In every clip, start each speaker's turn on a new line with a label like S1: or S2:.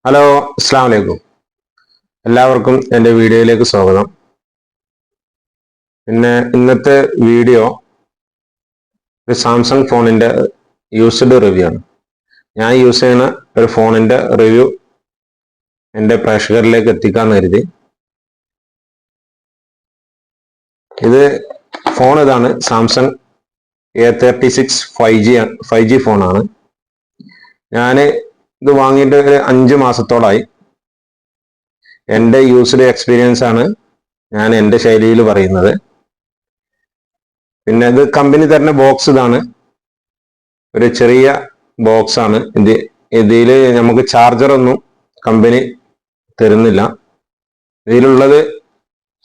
S1: Hello, അസ്സാം വലൈക്കും. എല്ലാവർക്കും എൻ്റെ വീഡിയോയിലേക്ക് സ്വാഗതം. പിന്നെ ഇന്നത്തെ വീഡിയോ ഒരു സാംസങ് ഫോണിൻ്റെ യൂസ്ഡ് റിവ്യൂ ആണ്. ഞാൻ യൂസ് ചെയ്യുന്ന ഒരു ഫോണിൻ്റെ റിവ്യൂ എൻ്റെ പ്രേക്ഷകരിലേക്ക് എത്തിക്കാന്ന് കരുതി. ഇത് ഫോൺ ഇതാണ്, സാംസങ് A36 5G ഫോണാണ്. ഞാൻ ഇത് വാങ്ങിയിട്ട് ഒരു 5 മാസത്തോളായി. എൻ്റെ യൂസ്ഡ് എക്സ്പീരിയൻസ് ആണ് ഞാൻ എൻ്റെ ശൈലിയിൽ പറയുന്നത്. പിന്നെ ഇത് കമ്പനി തരുന്ന ബോക്സ് ഇതാണ്, ഒരു ചെറിയ ബോക്സ് ആണ്. ഇതിൽ നമുക്ക് ചാർജർ ഒന്നും കമ്പനി തരുന്നില്ല. ഇതിലുള്ളത്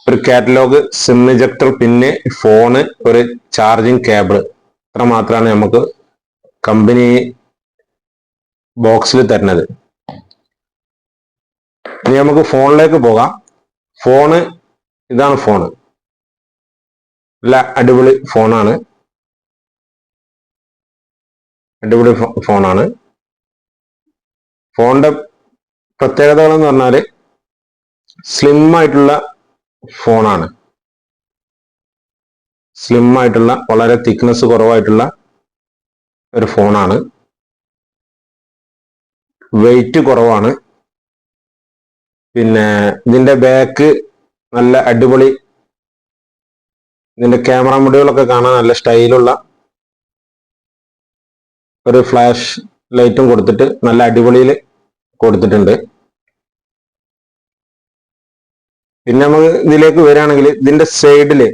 S1: ഒരു കാറ്റലോഗ്, സിം ഇജക്ടർ, പിന്നെ ഫോണ്, ഒരു ചാർജിങ് കേബിൾ, ഇത്ര മാത്രമാണ് നമുക്ക് കമ്പനി ബോക്സിൽ തരുന്നത്. ഇനി നമുക്ക് ഫോണിലേക്ക് പോകാം. ഇതാണ് ഫോണ്. നല്ല അടിപൊളി ഫോണാണ്. ഫോണിന്റെ പ്രത്യേകതകൾ എന്ന് പറഞ്ഞാൽ സ്ലിം ആയിട്ടുള്ള ഫോണാണ്. വളരെ തിക്നെസ് കുറവായിട്ടുള്ള ഒരു ഫോണാണ്. വെയിറ്റ് കുറവാണ്. പിന്നെ ഇതിന്റെ ബാക്ക് നല്ല അടിപൊളി, ഇതിന്റെ ക്യാമറ മുടികളൊക്കെ കാണാൻ നല്ല സ്റ്റൈലുള്ള ഒരു ഫ്ലാഷ് ലൈറ്റും കൊടുത്തിട്ട് നല്ല അടിപൊളിയിൽ കൊടുത്തിട്ടുണ്ട്. പിന്നെ നമുക്ക് ഇതിലേക്ക് വരികയാണെങ്കിൽ ഇതിന്റെ സൈഡില്,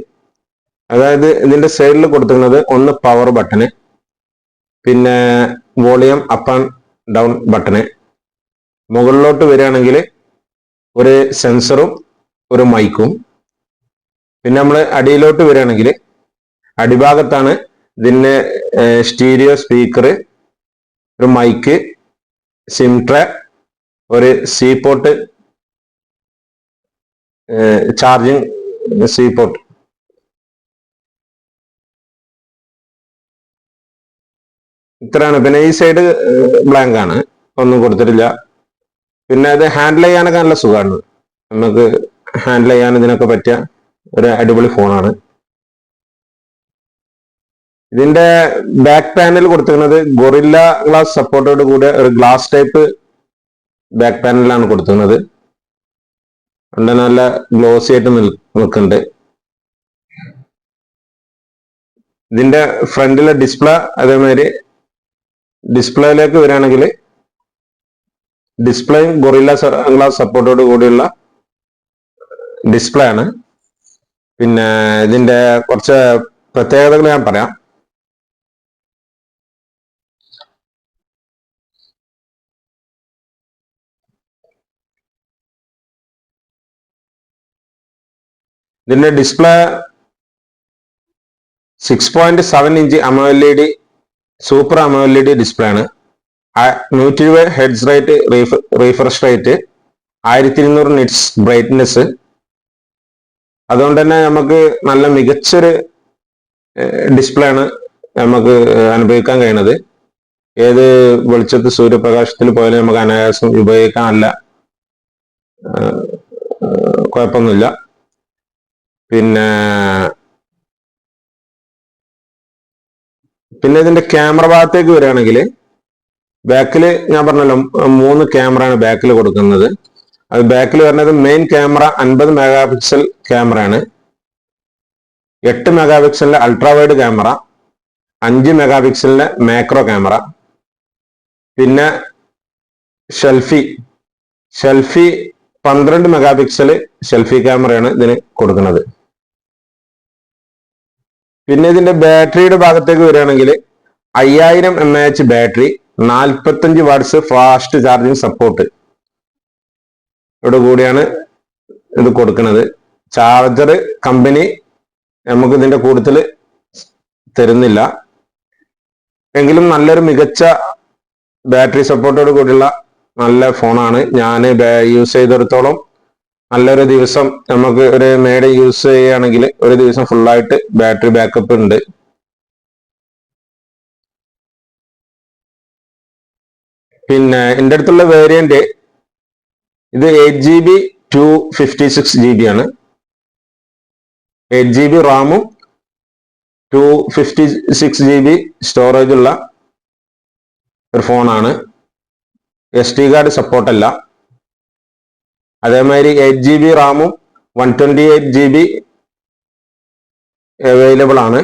S1: അതായത് ഇതിന്റെ സൈഡിൽ കൊടുത്തിരുന്നത് ഒന്ന് പവർ ബട്ടണ്, പിന്നെ volume up and down button. മുകളിലോട്ട് വരികയാണെങ്കിൽ ഒരു സെൻസറും ഒരു മൈക്കും. പിന്നെ നമ്മൾ അടിയിലോട്ട് വരികയാണെങ്കിൽ അടിഭാഗത്താണ് ഇതിന്റെ സ്റ്റീരിയോ സ്പീക്കർ, ഒരു മൈക്ക്, സിം ട്രേ, ഒരു C port, charging C port. ഇത്രയാണ്. പിന്നെ ഈ സൈഡ് ബ്ലാങ്ക് ആണ്, ഒന്നും കൊടുത്തിട്ടില്ല. പിന്നെ ഇത് ഹാൻഡിൽ ചെയ്യാനൊക്കെ നല്ല സുഖമാണ്. നമുക്ക് ഹാൻഡിൽ ചെയ്യാൻ ഇതിനൊക്കെ പറ്റിയ ഒരു അടിപൊളി ഫോണാണ്. ഇതിന്റെ ബാക്ക് പാനൽ കൊടുത്തിരുന്നത് ഗൊറില്ല ഗ്ലാസ് സപ്പോർട്ടോട് കൂടിയ ഒരു ഗ്ലാസ് ടൈപ്പ് ബാക്ക് പാനലാണ് കൊടുത്തിരുന്നത്. അതുകൊണ്ട് നല്ല ഗ്ലോസി ആയിട്ട് നിൽക്കുന്നുണ്ട്. ഇതിന്റെ ഫ്രണ്ടിലെ ഡിസ്പ്ലേ അതേമാതിരി, ഡിസ്പ്ലേയിലേക്ക് വരികയാണെങ്കിൽ ഡിസ്പ്ലേയും ഗൊറില്ല ഗ്ലാസ് സപ്പോർട്ടോട് കൂടിയുള്ള ഡിസ്പ്ലേ ആണ്. പിന്നെ ഇതിന്റെ കുറച്ച് പ്രത്യേകതകൾ ഞാൻ പറയാം. ഇതിന്റെ display 6.7 inch AMOLED super AMOLED display ആണ്. 120 hertz rate, refresh rate, 1200 nits brightness. അതുകൊണ്ട് തന്നെ നമുക്ക് നല്ല മികച്ചൊരു ഡിസ്പ്ലേ ആണ് നമുക്ക് അനുഭവിക്കാൻ കഴിയുന്നത്. ഏത് വെളിച്ചത്ത് സൂര്യപ്രകാശത്തിൽ പോയാലും നമുക്ക് അനായാസം ഉപയോഗിക്കാൻ നല്ല കുഴപ്പമൊന്നുമില്ല. പിന്നെ ഇതിന്റെ ക്യാമറ ഭാഗത്തേക്ക് വരികയാണെങ്കിൽ ബാക്കിൽ ഞാൻ പറഞ്ഞല്ലോ 3 ക്യാമറയാണ് ബാക്കിൽ കൊടുക്കുന്നത്. അത് ബാക്കിൽ വരുന്നത് മെയിൻ ക്യാമറ 50 മെഗാ പിക്സൽ ക്യാമറയാണ്, 8 മെഗാ പിക്സലിന്റെ അൾട്രാ വൈഡ് ക്യാമറ, 5 മെഗാ പിക്സലിന്റെ മാക്രോ ക്യാമറ. പിന്നെ ഷെൽഫി 12 മെഗാ പിക്സൽ ഷെൽഫി ക്യാമറയാണ് ഇതിന് കൊടുക്കുന്നത്. പിന്നെ ഇതിന്റെ ബാറ്ററിയുടെ ഭാഗത്തേക്ക് വരികയാണെങ്കിൽ 5000 mAh battery, 45 watts fast charging സപ്പോർട്ട് ോട് കൂടിയാണ് ഇത് കൊടുക്കുന്നത്. ചാർജർ കമ്പനി നമുക്ക് ഇതിന്റെ കൂടുതൽ തരുന്നില്ല, എങ്കിലും നല്ലൊരു മികച്ച ബാറ്ററി സപ്പോർട്ടോട് കൂടിയുള്ള നല്ല ഫോണാണ്. ഞാൻ യൂസ് ചെയ്തെടുത്തോളം നല്ലൊരു ദിവസം നമുക്ക് ഒരു മേഡ് യൂസ് ചെയ്യുകയാണെങ്കിൽ ഒരു ദിവസം ഫുള്ളായിട്ട് ബാറ്ററി ബാക്കപ്പ് ഉണ്ട്. പിന്നെ എൻ്റെ അടുത്തുള്ള വേരിയന്റ് ഇത് 8GB 256GB ആണ്. 8GB റാമും 256GB സ്റ്റോറേജ് ഉള്ള ഒരു ഫോണാണ്. SD കാർഡ് സപ്പോർട്ടല്ല. അതേമാതിരി 8GB റാമും 128GB അവൈലബിൾ ആണ്.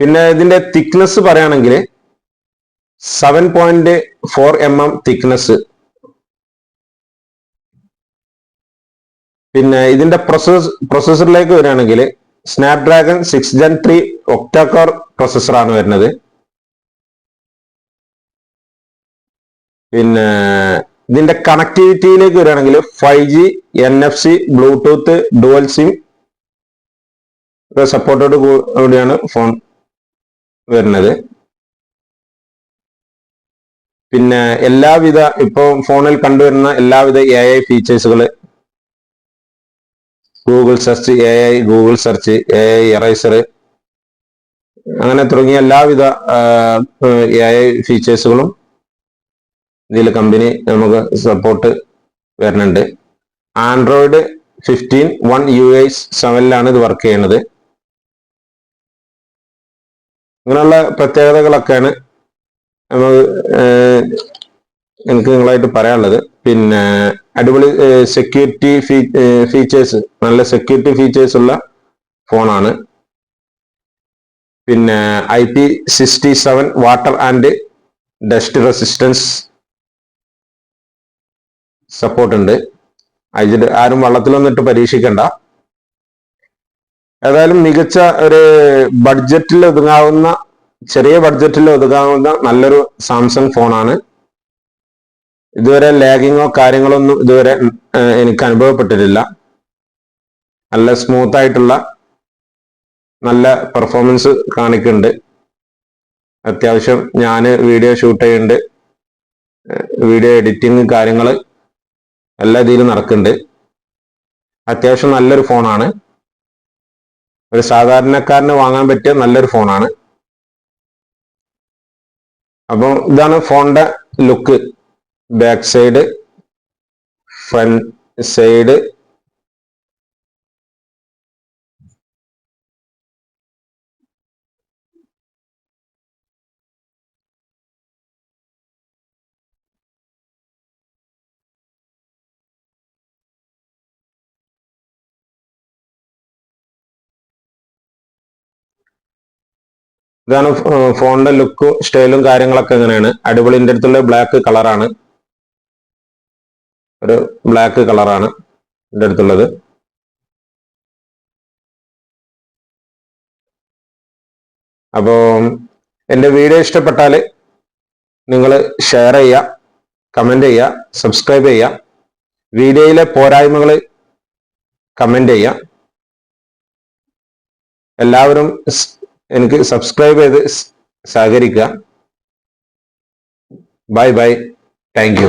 S1: പിന്നെ ഇതിന്റെ തിക്നെസ് പറയുകയാണെങ്കിൽ 7.4 mm തിക്നെസ്. പിന്നെ ഇതിന്റെ പ്രൊസസ്സറിലേക്ക് വരികയാണെങ്കിൽ സ്നാപ്ഡ്രാഗൺ 6 Gen 3 ഒക്ടാ കോർ പ്രൊസസ്സറാണ് വരുന്നത്. പിന്നെ ഇതിന്റെ കണക്ടിവിറ്റിയിലേക്ക് വരികയാണെങ്കിൽ 5G NFC Bluetooth dual SIM സപ്പോർട്ടോട് കൂടിയാണ് ഫോൺ വരുന്നത്. പിന്നെ എല്ലാവിധ ഇപ്പൊ ഫോണിൽ കണ്ടുവരുന്ന എല്ലാവിധ AI ഫീച്ചേഴ്സുകൾ, Google search, Google search, AI eraser, അങ്ങനെ തുടങ്ങിയ എല്ലാവിധ AI ഫീച്ചേഴ്സുകളും ഇതിൽ കമ്പനി നമുക്ക് സപ്പോർട്ട് വരുന്നുണ്ട്. ആൻഡ്രോയിഡ് 15 1 UI 7 ഇത് വർക്ക് ചെയ്യുന്നത്. ഇങ്ങനെയുള്ള പ്രത്യേകതകളൊക്കെയാണ് എനിക്ക് നിങ്ങളായിട്ട് പറയാനുള്ളത്. പിന്നെ അടിപൊളി സെക്യൂരിറ്റി ഫീച്ചേഴ്സ്, നല്ല സെക്യൂരിറ്റി ഫീച്ചേഴ്സ് ഉള്ള ഫോണാണ്. പിന്നെ IP67 water and dust resistance support ഉണ്ട്. ആരും വെള്ളത്തിലൊന്നും ഇട്ട് പരീക്ഷിക്കണ്ട. ഏതായാലും മികച്ച ഒരു ബഡ്ജറ്റിൽ ഒതുങ്ങാവുന്ന, ചെറിയ ബഡ്ജറ്റിൽ ഒതുങ്ങാവുന്ന നല്ലൊരു സാംസങ് ഫോണാണ്. ഇതുവരെ ലാഗിങ്ങോ കാര്യങ്ങളോ ഒന്നും ഇതുവരെ എനിക്ക് അനുഭവപ്പെട്ടിട്ടില്ല. നല്ല സ്മൂത്ത് ആയിട്ടുള്ള നല്ല പെർഫോമൻസ് കാണിക്കുന്നുണ്ട്. അത്യാവശ്യം ഞാൻ വീഡിയോ ഷൂട്ട് ചെയ്യുന്നുണ്ട്, വീഡിയോ എഡിറ്റിംഗ് കാര്യങ്ങൾ എല്ലാ ഇതിലും നടക്കുന്നുണ്ട്. അത്യാവശ്യം നല്ലൊരു ഫോണാണ്. ഒരു സാധാരണക്കാരന് വാങ്ങാൻ പറ്റിയ നല്ലൊരു ഫോണാണ്. അപ്പം ഇതാണ് ഫോണിന്റെ look. Back side, front side, ഇതാണ് ഫോണിന്റെ ലുക്കും സ്റ്റൈലും കാര്യങ്ങളൊക്കെ എങ്ങനെയാണ്. അടിപൊളി. എൻ്റെ അടുത്തുള്ള ബ്ലാക്ക് കളറാണ്, ഒരു ബ്ലാക്ക് കളറാണ് എൻ്റെ അടുത്തുള്ളത്. അപ്പോൾ എൻ്റെ വീഡിയോ ഇഷ്ടപ്പെട്ടാൽ നിങ്ങൾ ഷെയർ ചെയ്യുക, കമന്റ് ചെയ്യുക, സബ്സ്ക്രൈബ് ചെയ്യുക. വീഡിയോയിലെ പോരായ്മകൾ കമന്റ് ചെയ്യുക. എല്ലാവരും എനിക്ക് സബ്സ്ക്രൈബ് ചെയ്ത് സഹകരിക്കുക. Bye bye. Thank U.